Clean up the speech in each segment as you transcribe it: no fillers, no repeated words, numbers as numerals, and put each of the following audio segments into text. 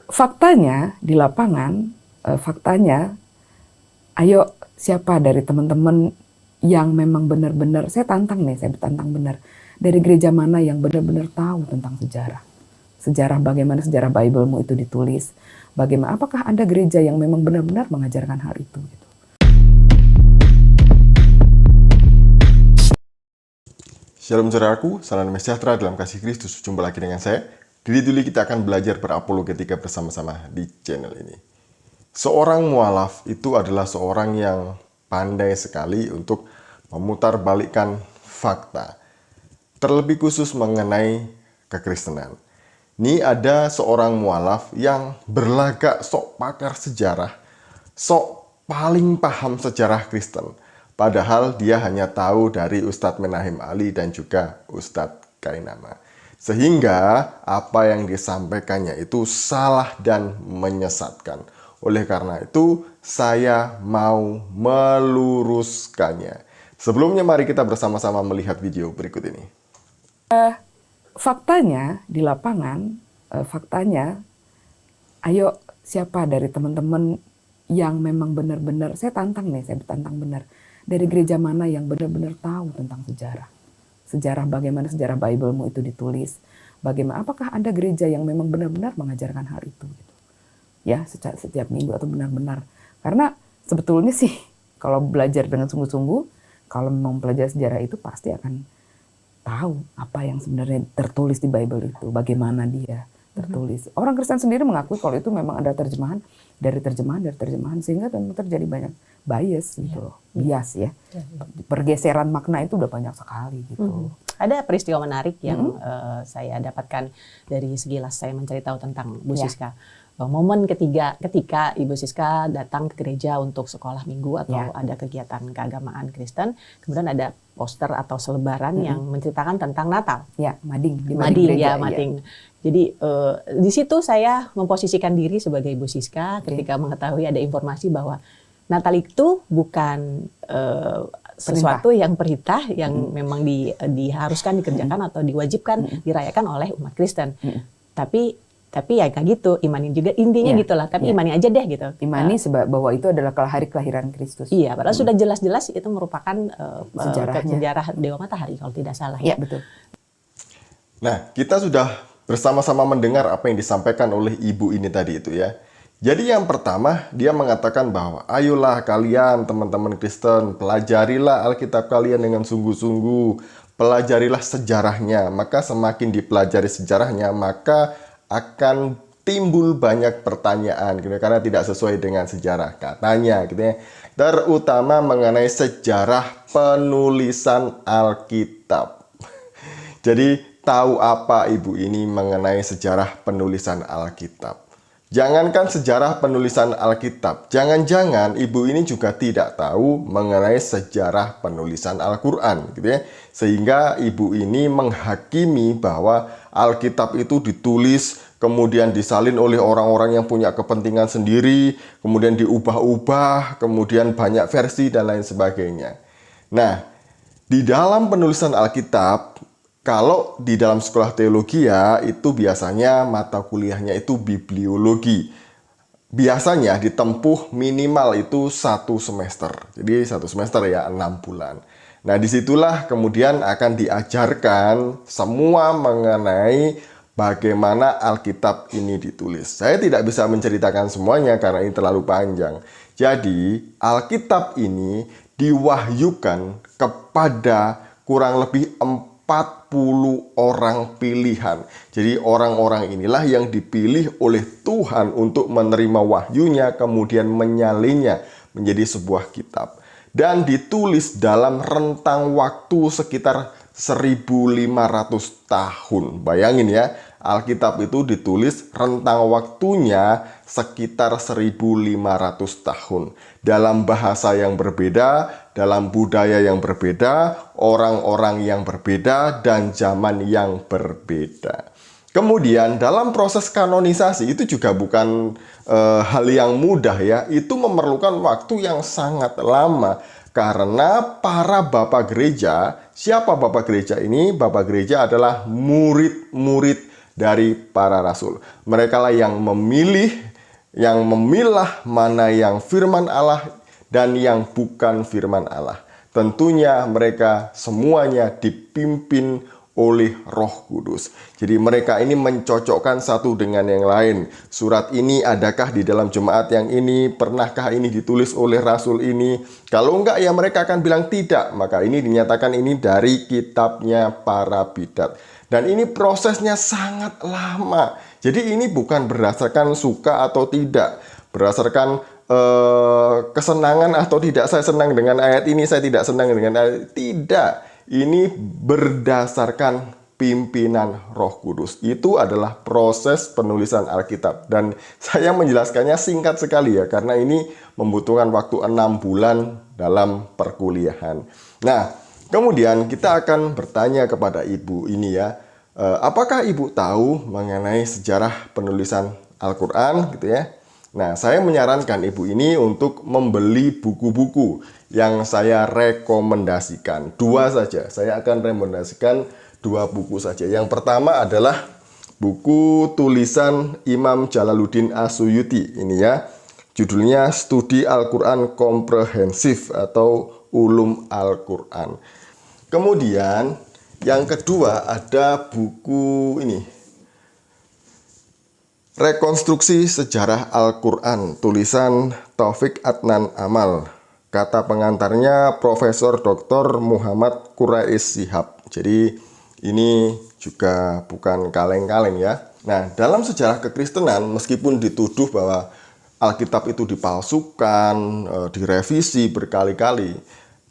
Faktanya di lapangan, ayo siapa dari teman-teman yang memang benar-benar, saya tantang benar, dari gereja mana yang benar-benar tahu tentang sejarah bagaimana sejarah Bible-mu itu ditulis, bagaimana, apakah ada gereja yang memang benar-benar mengajarkan hal itu gitu. Shalom saudaraku, salam damai sejahtera dalam kasih Kristus. Jumpa lagi dengan saya. Di Duli kita akan belajar berapologetika bersama-sama di channel ini. Seorang mualaf itu adalah seorang yang pandai sekali untuk memutarbalikkan fakta, terlebih khusus mengenai kekristenan. Ini ada seorang mualaf yang berlagak sok pakar sejarah, sok paling paham sejarah Kristen. Padahal dia hanya tahu dari Ustadz Menahem Ali dan juga Ustadz Kainama. Sehingga apa yang disampaikannya itu salah dan menyesatkan. Oleh karena itu, saya mau meluruskannya. Sebelumnya mari kita bersama-sama melihat video berikut ini. Faktanya di lapangan, ayo siapa dari teman-teman yang memang benar-benar, saya tantang benar, dari gereja mana yang benar-benar tahu tentang sejarah bagaimana sejarah Bible-mu itu ditulis, bagaimana, apakah ada gereja yang memang benar-benar mengajarkan hal itu gitu. Ya, setiap minggu atau benar-benar. Karena sebetulnya sih kalau belajar dengan sungguh-sungguh, kalau memang belajar sejarah itu pasti akan tahu apa yang sebenarnya tertulis di Bible itu, bagaimana dia tertulis. Orang Kristen sendiri mengakui kalau itu memang ada terjemahan, sehingga terjadi banyak bias gitu loh, bias ya. Pergeseran makna itu udah banyak sekali gitu. Ada peristiwa menarik yang saya dapatkan dari sekilas saya mencari tahu tentang Bu Siska. Momen ketika Ibu Siska datang ke gereja untuk sekolah minggu atau ada kegiatan keagamaan Kristen, kemudian ada poster atau selebaran yang menceritakan tentang Natal. Ya, mading. Mading. Jadi di situ saya memposisikan diri sebagai Ibu Siska ketika mengetahui ada informasi bahwa Natal itu bukan sesuatu yang perintah yang memang diharuskan dikerjakan atau diwajibkan dirayakan oleh umat Kristen. Tapi ya kayak gitu, imanin juga intinya gitulah. Tapi imani aja deh gitu. Imani bahwa itu adalah hari kelahiran Kristus. Iya, padahal sudah jelas-jelas itu merupakan sejarah Dewa Matahari kalau tidak salah ya. Betul. Nah, kita sudah bersama-sama mendengar apa yang disampaikan oleh ibu ini tadi itu ya. Jadi yang pertama, dia mengatakan bahwa ayolah kalian teman-teman Kristen, pelajarilah Alkitab kalian dengan sungguh-sungguh, pelajarilah sejarahnya. Maka semakin dipelajari sejarahnya, maka akan timbul banyak pertanyaan gitu, karena tidak sesuai dengan sejarah katanya gitu ya. Terutama mengenai sejarah penulisan Alkitab. Jadi tahu apa ibu ini mengenai sejarah penulisan Alkitab? Jangankan sejarah penulisan Alkitab, jangan-jangan ibu ini juga tidak tahu mengenai sejarah penulisan Al-Quran gitu ya. Sehingga ibu ini menghakimi bahwa Alkitab itu ditulis, kemudian disalin oleh orang-orang yang punya kepentingan sendiri, kemudian diubah-ubah, kemudian banyak versi dan lain sebagainya. Nah, di dalam penulisan Alkitab, kalau di dalam sekolah teologi ya, itu biasanya mata kuliahnya itu bibliologi. Biasanya ditempuh minimal itu 1 semester. Jadi 1 semester ya 6 bulan. Nah disitulah kemudian akan diajarkan semua mengenai bagaimana Alkitab ini ditulis. Saya tidak bisa menceritakan semuanya karena ini terlalu panjang. Jadi Alkitab ini diwahyukan kepada kurang lebih 40 orang pilihan. Jadi orang-orang inilah yang dipilih oleh Tuhan untuk menerima wahyunya, kemudian menyalinnya menjadi sebuah kitab. Dan ditulis dalam rentang waktu sekitar 1500 tahun. Bayangin ya, Alkitab itu ditulis rentang waktunya sekitar 1500 tahun. Dalam bahasa yang berbeda, dalam budaya yang berbeda, orang-orang yang berbeda, dan zaman yang berbeda. Kemudian dalam proses kanonisasi itu juga bukan hal yang mudah ya. Itu memerlukan waktu yang sangat lama. Karena para bapak gereja, siapa bapak gereja ini? Bapak gereja adalah murid-murid dari para rasul. Mereka lah yang memilah mana yang firman Allah dan yang bukan firman Allah. Tentunya mereka semuanya dipimpin oleh Roh Kudus. Jadi mereka ini mencocokkan satu dengan yang lain. Surat ini adakah di dalam jemaat yang ini? Pernahkah ini ditulis oleh rasul ini? Kalau enggak ya mereka akan bilang tidak. Maka ini dinyatakan ini dari kitabnya para bidat. Dan ini prosesnya sangat lama. Jadi ini bukan berdasarkan suka atau tidak. Berdasarkan kesenangan atau tidak, saya senang dengan ayat ini, saya tidak senang dengan ayat. Tidak. Ini berdasarkan pimpinan Roh Kudus. Itu adalah proses penulisan Alkitab. Dan saya menjelaskannya singkat sekali ya, karena ini membutuhkan waktu 6 bulan dalam perkuliahan. Nah, kemudian kita akan bertanya kepada ibu ini ya, apakah ibu tahu mengenai sejarah penulisan Al-Quran gitu ya? Nah, saya menyarankan ibu ini untuk membeli buku-buku yang saya rekomendasikan. 2 saja, saya akan rekomendasikan 2 buku saja. Yang pertama adalah buku tulisan Imam Jalaluddin As-Suyuti. Ini ya, judulnya Studi Al-Quran Komprehensif atau Ulum Al-Quran. Kemudian yang kedua ada buku ini, Rekonstruksi Sejarah Al-Quran, tulisan Taufik Adnan Amal. Kata pengantarnya Profesor Dr. Muhammad Quraish Shihab. Jadi ini juga bukan kaleng-kaleng ya. Nah, dalam sejarah kekristenan meskipun dituduh bahwa Alkitab itu dipalsukan, direvisi berkali-kali,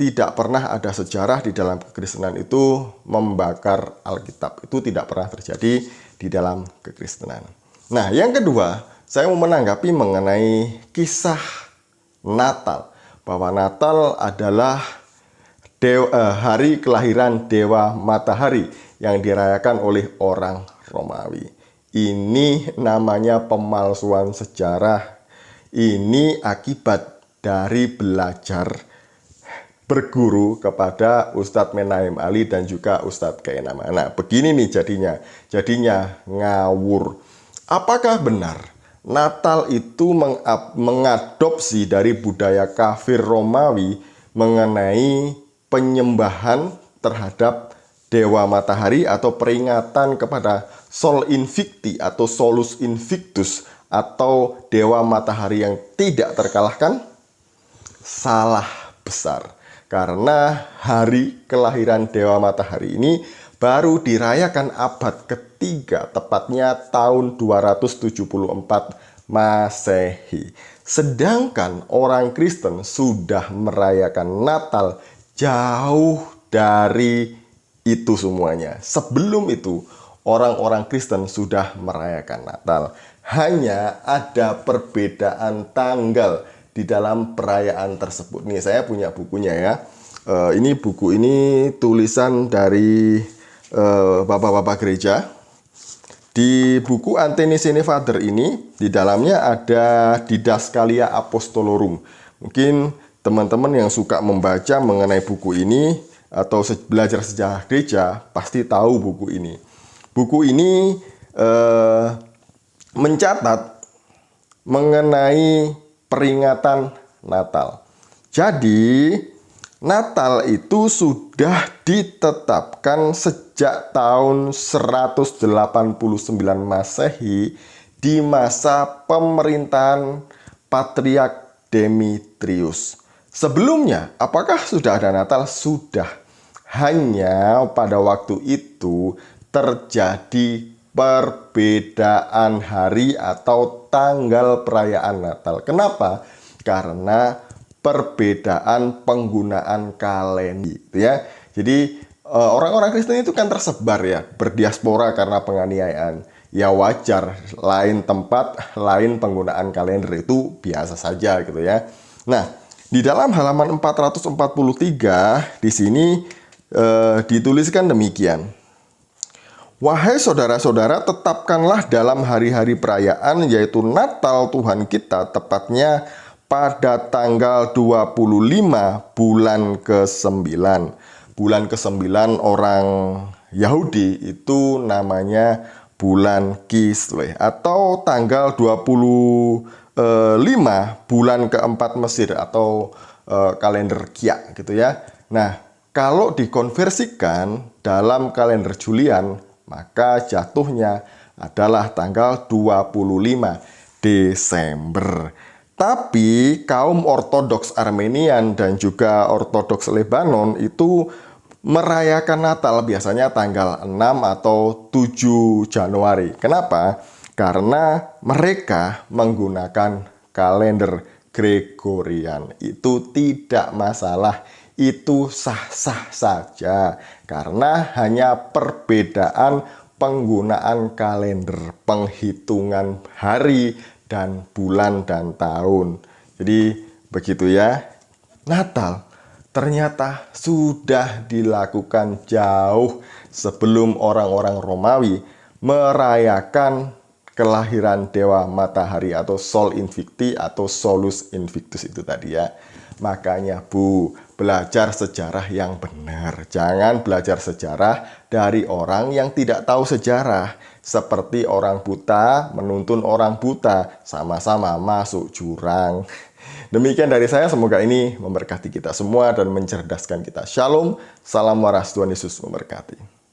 tidak pernah ada sejarah di dalam kekristenan itu membakar Alkitab. Itu tidak pernah terjadi di dalam kekristenan. Nah, yang kedua, saya mau menanggapi mengenai kisah Natal. Bahwa Natal adalah hari kelahiran Dewa Matahari yang dirayakan oleh orang Romawi. Ini namanya pemalsuan sejarah. Ini akibat dari belajar berguru kepada Ustadz Menahem Ali dan juga Ustadz Kainama. Nah, begini nih jadinya ngawur. Apakah benar Natal itu mengadopsi dari budaya kafir Romawi mengenai penyembahan terhadap Dewa Matahari atau peringatan kepada Sol Invicti atau Solus Invictus atau Dewa Matahari yang tidak terkalahkan? Salah besar. Karena hari kelahiran Dewa Matahari ini baru dirayakan abad ketiga, tepatnya tahun 274 Masehi. Sedangkan orang Kristen sudah merayakan Natal jauh dari itu semuanya. Sebelum itu, orang-orang Kristen sudah merayakan Natal. Hanya ada perbedaan tanggal di dalam perayaan tersebut. Nih, saya punya bukunya ya. Ini buku ini tulisan dari bapak-bapak gereja. Di buku Antenicene Father ini, di dalamnya ada Didaskalia Apostolorum. Mungkin teman-teman yang suka membaca mengenai buku ini atau belajar sejarah gereja pasti tahu buku ini. Buku ini mencatat mengenai peringatan Natal. Jadi Natal itu sudah ditetapkan sejak tahun 189 Masehi di masa pemerintahan Patriark Demetrius. Sebelumnya, apakah sudah ada Natal? Sudah. Hanya pada waktu itu terjadi perbedaan hari atau tanggal perayaan Natal. Kenapa? Karena perbedaan penggunaan kalender ya. Jadi orang-orang Kristen itu kan tersebar ya, berdiaspora karena penganiayaan. Ya wajar, lain tempat, lain penggunaan kalender, itu biasa saja gitu ya. Nah, di dalam halaman 443 di sini dituliskan demikian. Wahai saudara-saudara, tetapkanlah dalam hari-hari perayaan yaitu Natal Tuhan kita, tepatnya pada tanggal 25 bulan ke-9. Bulan ke-9 orang Yahudi itu namanya bulan Kislev atau tanggal 25 bulan keempat Mesir atau kalender Kyak gitu ya. Nah, kalau dikonversikan dalam kalender Julian, maka jatuhnya adalah tanggal 25 Desember. Tapi kaum Ortodoks Armenian dan juga Ortodoks Lebanon itu merayakan Natal biasanya tanggal 6 atau 7 Januari. Kenapa? Karena mereka menggunakan kalender Gregorian. Itu tidak masalah, itu sah-sah saja. Karena hanya perbedaan penggunaan kalender, penghitungan hari dan bulan dan tahun. Jadi begitu ya. Natal ternyata sudah dilakukan jauh sebelum orang-orang Romawi merayakan kelahiran Dewa Matahari atau Sol Invicti atau Solus Invictus itu tadi ya. Makanya Bu, belajar sejarah yang benar. Jangan belajar sejarah dari orang yang tidak tahu sejarah. Seperti orang buta menuntun orang buta, sama-sama masuk jurang. Demikian dari saya, semoga ini memberkati kita semua dan mencerdaskan kita. Shalom, salam waras, Tuhan Yesus memberkati.